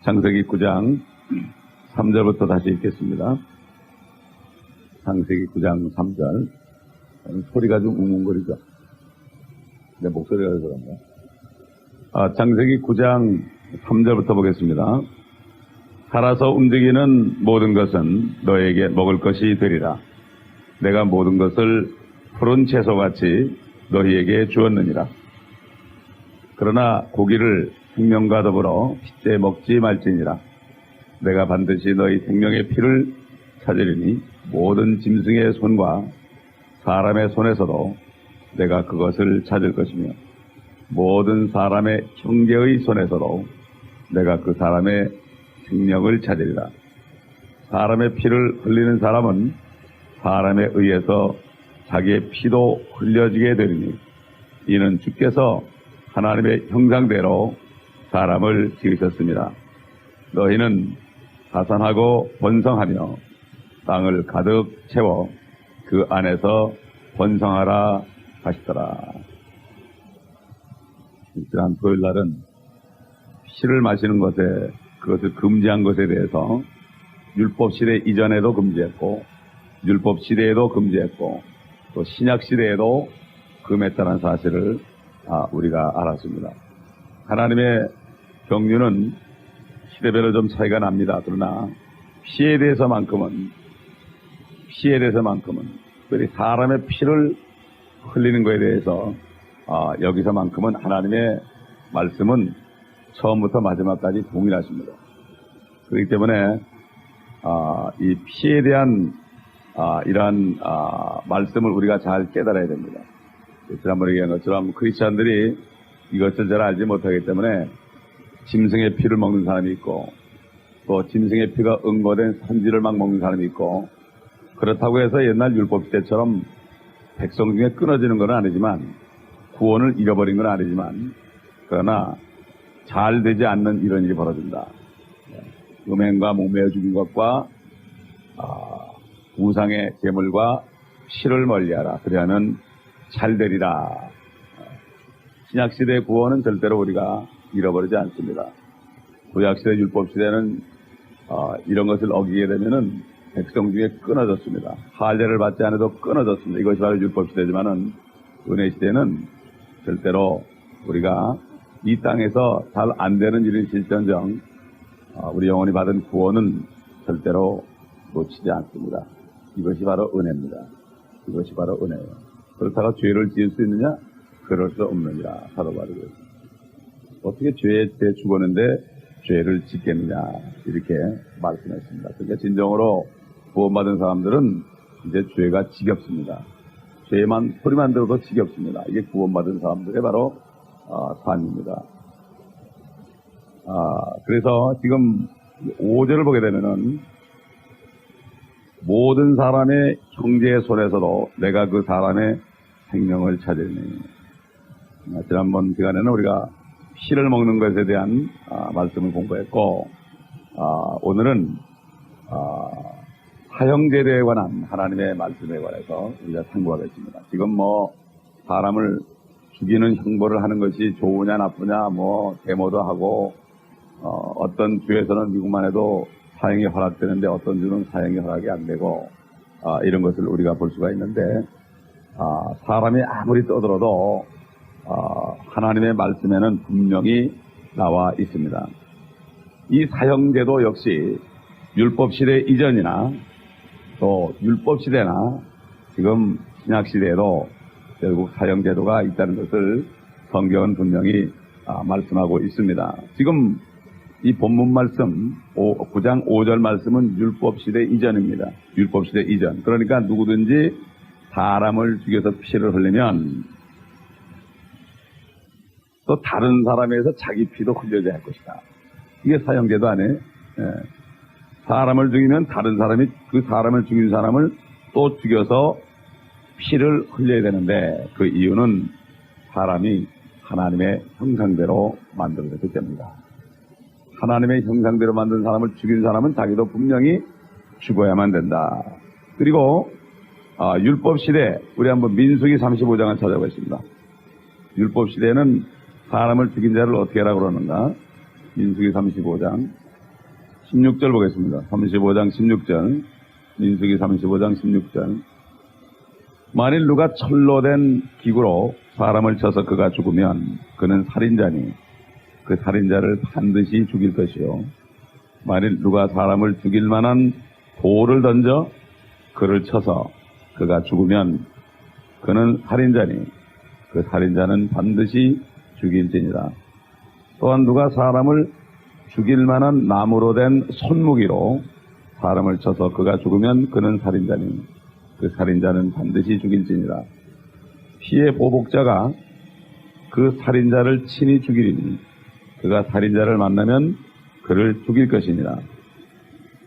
창세기 9장 3절부터 다시 읽겠습니다. 창세기 9장 3절. 소리가 좀 웅웅거리죠? 내 목소리가 그래서 그런가? 창세기 9장 3절부터 보겠습니다. 살아서 움직이는 모든 것은 너에게 먹을 것이 되리라. 내가 모든 것을 푸른 채소같이 너희에게 주었느니라. 그러나 고기를 생명과 더불어 핏째 먹지 말지니라. 내가 반드시 너희 생명의 피를 찾으리니 모든 짐승의 손과 사람의 손에서도 내가 그것을 찾을 것이며 모든 사람의 형제의 손에서도 내가 그 사람의 생명을 찾으리라. 사람의 피를 흘리는 사람은 사람에 의해서 자기의 피도 흘려지게 되리니 이는 주께서 하나님의 형상대로 사람을 지으셨습니다. 너희는 자산하고 번성하며 땅을 가득 채워 그 안에서 번성하라 하시더라. 지난 토요일 날은 피를 마시는 것에, 그것을 금지한 것에 대해서 율법 시대 이전에도 금지했고 율법 시대에도 금지했고 또 신약 시대에도 금했다는 사실을 우리가 알았습니다. 하나님의 경륜은 시대별로 좀 차이가 납니다. 그러나 피에 대해서만큼은 특별히 사람의 피를 흘리는 것에 대해서 여기서만큼은 하나님의 말씀은 처음부터 마지막까지 동일하십니다. 그렇기 때문에 이 피에 대한 이러한 말씀을 우리가 잘 깨달아야 됩니다. 지난번에 얘기한 것처럼 크리스찬들이 이것을 잘 알지 못하기 때문에 짐승의 피를 먹는 사람이 있고 또 짐승의 피가 응고된 산지를 막 먹는 사람이 있고, 그렇다고 해서 옛날 율법 시대처럼 백성 중에 끊어지는 건 아니지만 구원을 잃어버린 건 아니지만 그러나 잘 되지 않는 이런 일이 벌어진다. 음행과 목매어 죽인 것과 우상의 제물과 피를 멀리하라. 그리하면 잘 되리라. 신약시대의 구원은 절대로 우리가 잃어버리지 않습니다. 구약시대 율법시대는 이런 것을 어기게 되면은 백성 중에 끊어졌습니다. 할례를 받지 않아도 끊어졌습니다. 이것이 바로 율법시대지만은 은혜시대는 절대로 우리가 이 땅에서 잘 안 되는 일은 실전정 우리 영혼이 받은 구원은 절대로 놓치지 않습니다. 이것이 바로 은혜입니다. 이것이 바로 은혜예요. 그렇다고 죄를 지을 수 있느냐? 그럴 수 없느니라. 사도 바울이 어떻게 죄에 죽었는데 죄를 짓겠느냐 이렇게 말씀했습니다. 그러니까 진정으로 구원받은 사람들은 이제 죄가 지겹습니다. 죄만 소리만 들어도 지겹습니다. 이게 구원받은 사람들의 바로 삶입니다. 그래서 지금 5절을 보게 되면은 모든 사람의 형제의 손에서도 내가 그 사람의 생명을 찾으니, 지난번 시간에는 우리가 피를 먹는 것에 대한 말씀을 공부했고 오늘은 사형제대에 관한 하나님의 말씀에 관해서 우리가 상고하겠습니다. 지금 사람을 죽이는 형벌을 하는 것이 좋으냐 나쁘냐 데모도 하고 어떤 주에서는 미국만 해도 사형이 허락되는데 어떤 주는 사형이 허락이 안 되고 이런 것을 우리가 볼 수가 있는데 사람이 아무리 떠들어도 하나님의 말씀에는 분명히 나와 있습니다. 이 사형제도 역시 율법시대 이전이나 또 율법시대나 지금 신약시대에도 결국 사형제도가 있다는 것을 성경은 분명히 말씀하고 있습니다. 지금 이 본문 말씀 9장 5절 말씀은 율법시대 이전입니다. 율법시대 이전. 그러니까 누구든지 사람을 죽여서 피를 흘리면 또 다른 사람에 의해서 자기 피도 흘려져야 할 것이다. 이게 사형제도 아니에요. 사람을 죽이면 다른 사람이 그 사람을 죽인 사람을 또 죽여서 피를 흘려야 되는데 그 이유는 사람이 하나님의 형상대로 만들어졌기 때문이다. 하나님의 형상대로 만든 사람을 죽인 사람은 자기도 분명히 죽어야만 된다. 그리고 율법시대, 우리 한번 민수기 35장을 찾아보겠습니다. 율법시대에는 사람을 죽인 자를 어떻게 하라고 그러는가? 민수기 35장 16절 보겠습니다. 35장 16절. 민수기 35장 16절. 만일 누가 철로 된 기구로 사람을 쳐서 그가 죽으면 그는 살인자니 그 살인자를 반드시 죽일 것이요. 만일 누가 사람을 죽일 만한 돌을 던져 그를 쳐서 그가 죽으면 그는 살인자니 그 살인자는 반드시 죽일지니라. 또한 누가 사람을 죽일 만한 나무로 된 손무기로 사람을 쳐서 그가 죽으면 그는 살인자니 그 살인자는 반드시 죽일지니라. 피의 보복자가 그 살인자를 친히 죽이리니 그가 살인자를 만나면 그를 죽일 것이니라.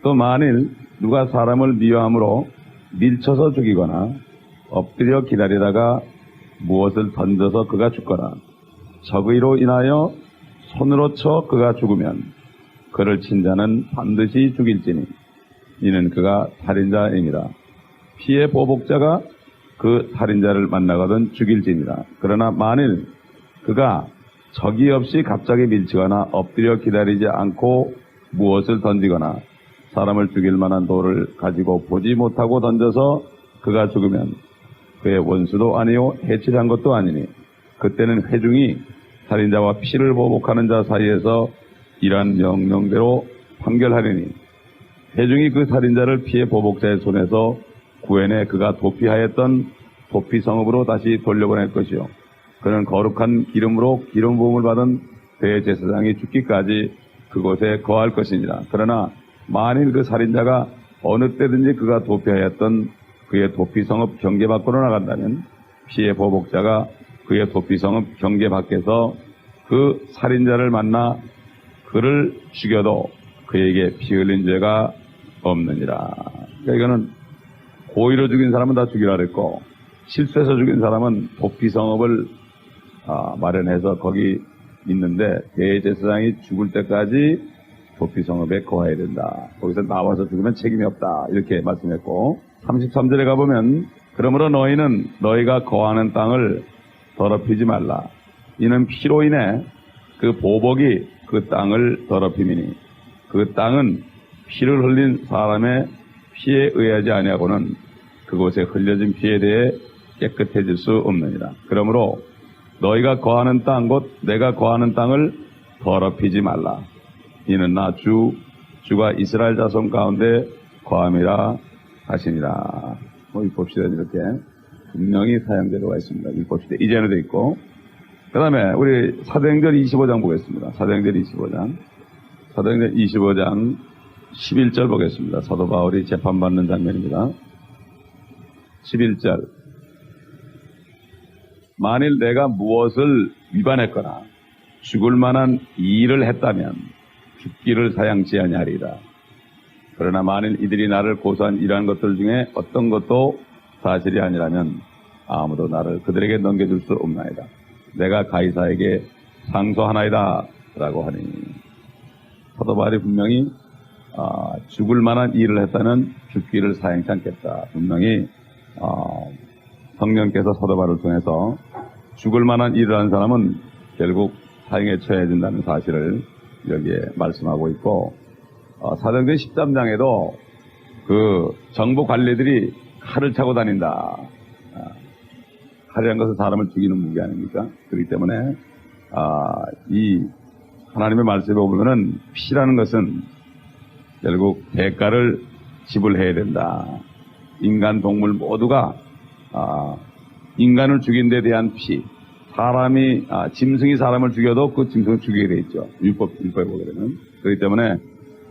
또 만일 누가 사람을 미워함으로 밀쳐서 죽이거나 엎드려 기다리다가 무엇을 던져서 그가 죽거나 적의로 인하여 손으로 쳐 그가 죽으면 그를 친 자는 반드시 죽일지니 이는 그가 살인자이니라. 피의 보복자가 그 살인자를 만나거든 죽일지니라. 그러나 만일 그가 적의 없이 갑자기 밀치거나 엎드려 기다리지 않고 무엇을 던지거나 사람을 죽일 만한 돌을 가지고 보지 못하고 던져서 그가 죽으면 그의 원수도 아니요 해치한 것도 아니니 그때는 회중이 살인자와 피를 보복하는 자 사이에서 이러한 명령대로 판결하리니 회중이 그 살인자를 피해 보복자의 손에서 구해내 그가 도피하였던 도피 성읍으로 다시 돌려보낼 것이요. 그는 거룩한 기름으로 기름 부음을 받은 대제사장이 죽기까지 그곳에 거할 것이니라. 그러나 만일 그 살인자가 어느 때든지 그가 도피하였던 그의 도피 성읍 경계 밖으로 나간다면 피해 보복자가 그의 도피 성읍 경계 밖에서 그 살인자를 만나 그를 죽여도 그에게 피 흘린 죄가 없느니라. 그러니까 이거는 고의로 죽인 사람은 다 죽이라 그랬고 실수해서 죽인 사람은 도피 성읍을 마련해서 거기 있는데 대제사장이 죽을 때까지 도피 성읍에 거해야 된다. 거기서 나와서 죽으면 책임이 없다. 이렇게 말씀했고 33절에 가보면 그러므로 너희는 너희가 거하는 땅을 더럽히지 말라. 이는 피로 인해 그 보복이 그 땅을 더럽힘이니 그 땅은 피를 흘린 사람의 피에 의하지 아니하고는 그곳에 흘려진 피에 대해 깨끗해질 수 없느니라. 그러므로 너희가 거하는 땅 곧 내가 거하는 땅을 더럽히지 말라. 이는 나 주가 이스라엘 자손 가운데 거함이라 하시니라. 봅시다. 이렇게 분명히 사용되어 있습니다. 봅시다. 이제는 돼 있고. 그 다음에 우리 사도행전 25장 보겠습니다. 사도행전 25장 11절 보겠습니다. 사도 바울이 재판받는 장면입니다. 11절. 만일 내가 무엇을 위반했거나 죽을 만한 일을 했다면 죽기를 사양치 아니하리라. 그러나 만일 이들이 나를 고소한 이러한 것들 중에 어떤 것도 사실이 아니라면 아무도 나를 그들에게 넘겨줄 수 없나이다. 내가 가이사에게 상소하나이다 라고 하니 사도 바울이 분명히 죽을 만한 일을 했다는 죽기를 사양치 않겠다. 분명히 성령께서 사도 바울을 통해서 죽을 만한 일을 한 사람은 결국 사형에 처해야 된다는 사실을 여기에 말씀하고 있고 사도행전 13장에도 그 정부 관리들이 칼을 차고 다닌다. 칼이라는 것은 사람을 죽이는 무기 아닙니까? 그렇기 때문에 이 하나님의 말씀에 보면은 피라는 것은 결국 대가를 지불해야 된다. 인간, 동물 모두가 인간을 죽인 데 대한 피, 사람이 짐승이 사람을 죽여도 그 짐승을 죽이게 돼 있죠. 율법에 보게 되면. 그렇기 때문에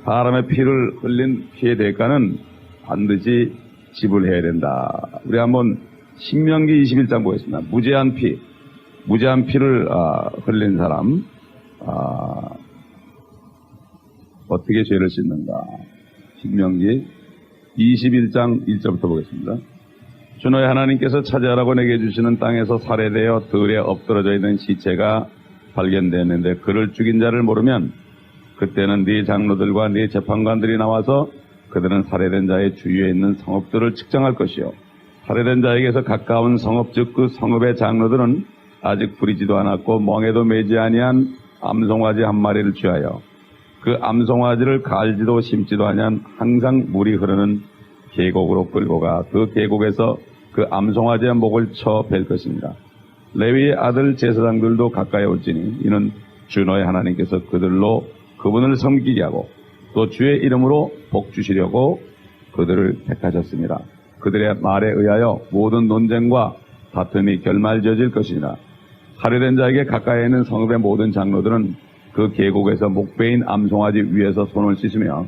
사람의 피를 흘린 피의 대가는 반드시 지불해야 된다. 우리 한번 신명기 21장 보겠습니다. 무죄한 피를 흘린 사람 어떻게 죄를 씻는가. 신명기 21장 1절부터 보겠습니다. 주 너의 하나님께서 차지하라고 내게 주시는 땅에서 살해되어 들에 엎드러져 있는 시체가 발견되었는데 그를 죽인 자를 모르면 그때는 네 장로들과 네 재판관들이 나와서 그들은 살해된 자의 주위에 있는 성읍들을 측정할 것이요. 살해된 자에게서 가까운 성읍 즉 그 성읍의 장로들은 아직 부리지도 않았고 멍에도 매지 아니한 암송아지 한 마리를 취하여 그 암송아지를 갈지도 심지도 아니한 항상 물이 흐르는 계곡으로 끌고 가 그 계곡에서 그 암송아지의 목을 쳐 벨 것입니다. 레위의 아들 제사장들도 가까이 올지니 이는 주 너의 하나님께서 그들로 그분을 섬기게 하고 또 주의 이름으로 복 주시려고 그들을 택하셨습니다. 그들의 말에 의하여 모든 논쟁과 다툼이 결말지어질 것이니라. 할애된 자에게 가까이 있는 성읍의 모든 장로들은 그 계곡에서 목베인 암송아지 위에서 손을 씻으며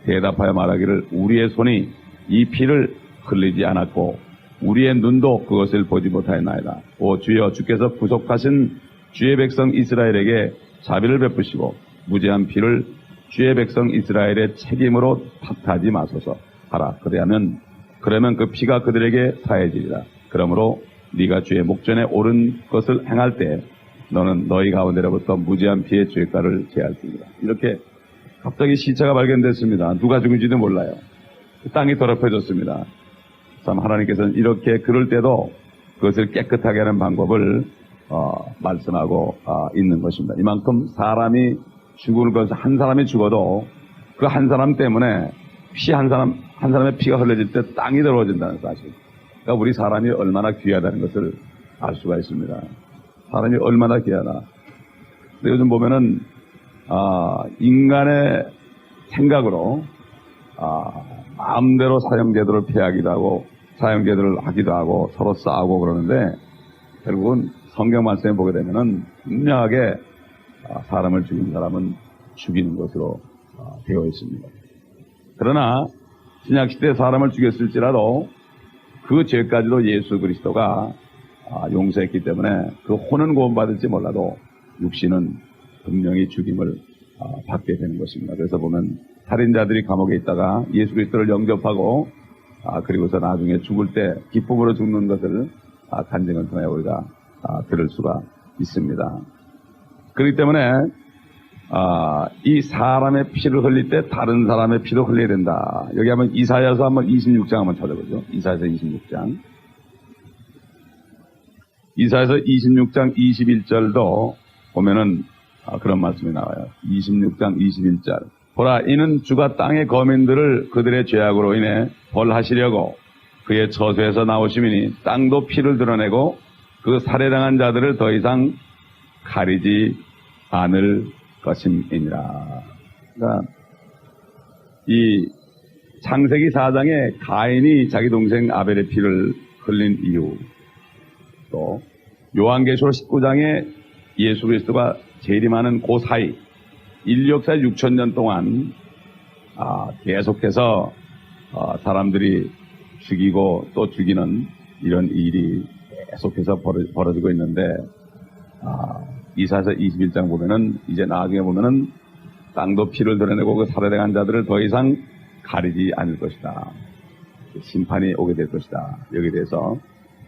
대답하여 말하기를 우리의 손이 이 피를 흘리지 않았고 우리의 눈도 그것을 보지 못하였나이다. 오 주여, 주께서 구속하신 주의 백성 이스라엘에게 자비를 베푸시고 무죄한 피를 주의 백성 이스라엘의 책임으로 탓하지 마소서 하라. 그러면 그 피가 그들에게 사해지리라. 그러므로 네가 주의 목전에 옳은 것을 행할 때 너는 너희 가운데로부터 무죄한 피의 죄가를 제할지니라. 이렇게 갑자기 시체가 발견됐습니다. 누가 죽은지도 몰라요. 땅이 더럽혀졌습니다. 참 하나님께서는 이렇게 그럴 때도 그것을 깨끗하게 하는 방법을 말씀하고 있는 것입니다. 이만큼 사람이 죽을 것은 한 사람이 죽어도 그 한 사람 때문에 한 사람의 피가 흘러질 때 땅이 더러워진다는 사실. 그러니까 우리 사람이 얼마나 귀하다는 것을 알 수가 있습니다. 사람이 얼마나 귀하다. 근데 요즘 보면은 인간의 생각으로 마음대로 사형제도를 폐하기도 하고 사형제도를 하기도 하고 서로 싸우고 그러는데 결국은 성경 말씀에 보게 되면은 분명하게 사람을 죽인 사람은 죽이는 것으로 되어 있습니다. 그러나 신약시대 사람을 죽였을지라도 그 죄까지도 예수 그리스도가 용서했기 때문에 그 혼은 구원받을지 몰라도 육신은 분명히 죽임을 받게 되는 것입니다. 그래서 보면 살인자들이 감옥에 있다가 예수 그리스도를 영접하고 그리고서 나중에 죽을 때 기쁨으로 죽는 것을 간증을 통해 우리가 들을 수가 있습니다. 그렇기 때문에 이 사람의 피를 흘릴 때 다른 사람의 피도 흘려야 된다. 여기 한번 이사야서 한번 26장 한번 찾아보죠. 이사야서 26장. 이사야서 26장 21절도 보면은 그런 말씀이 나와요. 26장 21절. 보라, 이는 주가 땅의 거민들을 그들의 죄악으로 인해 벌하시려고 그의 처소에서 나오심이니 땅도 피를 드러내고 그 살해당한 자들을 더 이상 가리지 않을 것임이니라. 그러니까 이 창세기 4장에 가인이 자기 동생 아벨의 피를 흘린 이유, 또 요한계시록 19장에 예수 그리스도가 재림하는 그 사이 인류 역사 6,000년 동안 계속해서 사람들이 죽이고 또 죽이는 이런 일이 계속해서 벌어지고 있는데 이사야서 21장 보면은 이제 나중에 보면은 땅도 피를 드러내고 그 살해당한 자들을 더 이상 가리지 않을 것이다. 심판이 오게 될 것이다. 여기에 대해서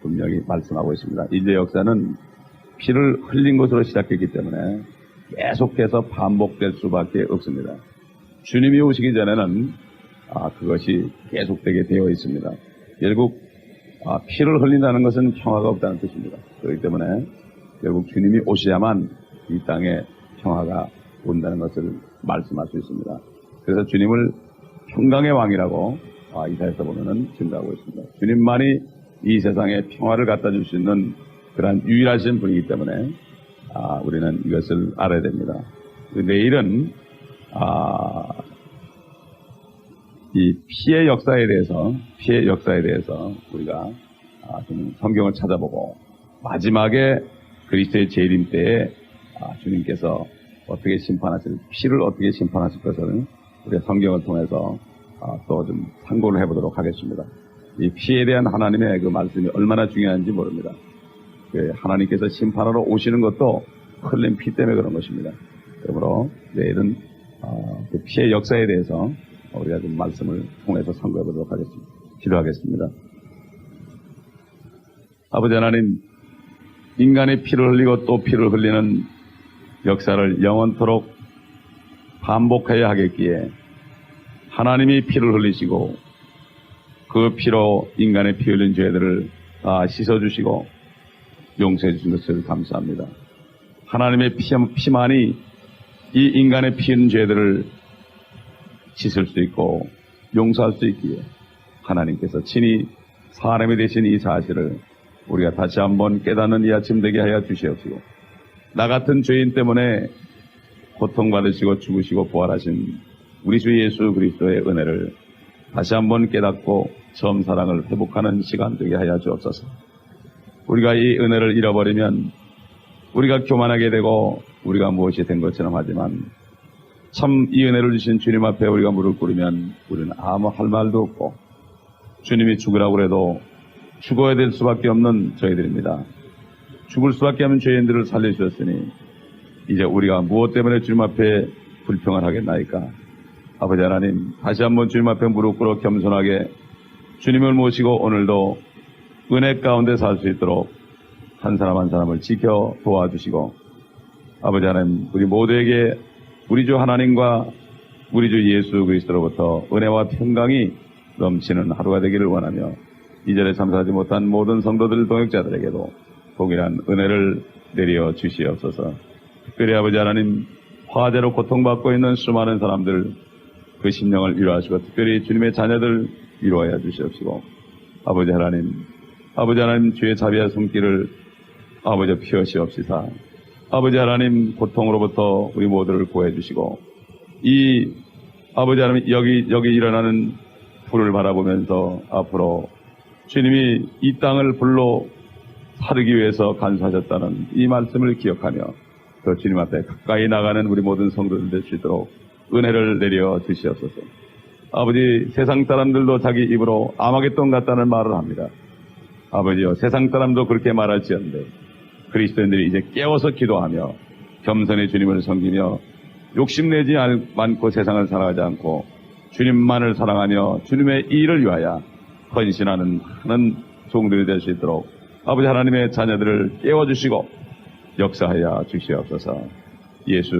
분명히 말씀하고 있습니다. 인류 역사는 피를 흘린 것으로 시작했기 때문에 계속해서 반복될 수밖에 없습니다. 주님이 오시기 전에는 그것이 계속되게 되어 있습니다. 결국 피를 흘린다는 것은 평화가 없다는 뜻입니다. 그렇기 때문에 결국 주님이 오셔야만 이 땅에 평화가 온다는 것을 말씀할 수 있습니다. 그래서 주님을 평강의 왕이라고 이사야서 보면은 증거하고 있습니다. 주님만이 이 세상에 평화를 갖다 줄 수 있는 그러한 유일하신 분이기 때문에 우리는 이것을 알아야 됩니다. 내일은 이 피의 역사에 대해서 우리가 좀 성경을 찾아보고 마지막에 그리스도의 재림 때에 주님께서 피를 어떻게 심판하실 것을 우리가 성경을 통해서 또 좀 참고를 해보도록 하겠습니다. 이 피에 대한 하나님의 그 말씀이 얼마나 중요한지 모릅니다. 하나님께서 심판하러 오시는 것도 흘린 피 때문에 그런 것입니다. 그러므로 내일은 그 피의 역사에 대해서 우리가 좀 말씀을 통해서 참고해 보도록 하겠습니다. 기도하겠습니다. 아버지 하나님, 인간의 피를 흘리고 또 피를 흘리는 역사를 영원토록 반복해야 하겠기에 하나님이 피를 흘리시고 그 피로 인간의 피 흘린 죄들을 씻어주시고 용서해 주신 것을 감사합니다. 하나님의 피만이 이 인간의 피은 죄들을 씻을 수 있고 용서할 수 있기에 하나님께서 친히 사람이 되신 이 사실을 우리가 다시 한번 깨닫는 이 아침 되게 하여 주시옵시고, 나 같은 죄인 때문에 고통받으시고 죽으시고 부활하신 우리 주 예수 그리스도의 은혜를 다시 한번 깨닫고 처음 사랑을 회복하는 시간 되게 하여 주옵소서. 우리가 이 은혜를 잃어버리면 우리가 교만하게 되고 우리가 무엇이 된 것처럼 하지만, 참 이 은혜를 주신 주님 앞에 우리가 무릎 꿇으면 우리는 아무 할 말도 없고, 주님이 죽으라고 해도 죽어야 될 수밖에 없는 저희들입니다. 죽을 수밖에 없는 죄인들을 살려주셨으니 이제 우리가 무엇 때문에 주님 앞에 불평을 하겠나이까. 아버지 하나님, 다시 한번 주님 앞에 무릎 꿇어 겸손하게 주님을 모시고 오늘도 은혜 가운데 살 수 있도록 한 사람 한 사람을 지켜 도와주시고, 아버지 하나님, 우리 모두에게 우리 주 하나님과 우리 주 예수 그리스도로부터 은혜와 평강이 넘치는 하루가 되기를 원하며, 이 자리에 참석하지 못한 모든 성도들 동역자들에게도 동일한 은혜를 내려 주시옵소서. 특별히 아버지 하나님, 화재로 고통받고 있는 수많은 사람들 그 심령을 위로하시고, 특별히 주님의 자녀들 위로하여 주시옵시고, 아버지 하나님 주의 자비와 손길을 아버지 피하시옵시사. 아버지 하나님, 고통으로부터 우리 모두를 구해주시고, 이 아버지 하나님 여기 일어나는 불을 바라보면서 앞으로 주님이 이 땅을 불로 사르기 위해서 간수하셨다는 이 말씀을 기억하며 또 주님 앞에 가까이 나가는 우리 모든 성도들 될 수 있도록 은혜를 내려 주시옵소서. 아버지, 세상 사람들도 자기 입으로 아마겟돈 같다는 말을 합니다. 아버지요, 세상 사람도 그렇게 말할지언데 그리스도인들이 이제 깨워서 기도하며 겸손히 주님을 섬기며 욕심내지 않고 세상을 살아가지 않고 주님만을 사랑하며 주님의 일을 위하여 헌신하는 많은 종들이 될 수 있도록 아버지 하나님의 자녀들을 깨워주시고 역사하여 주시옵소서. 예수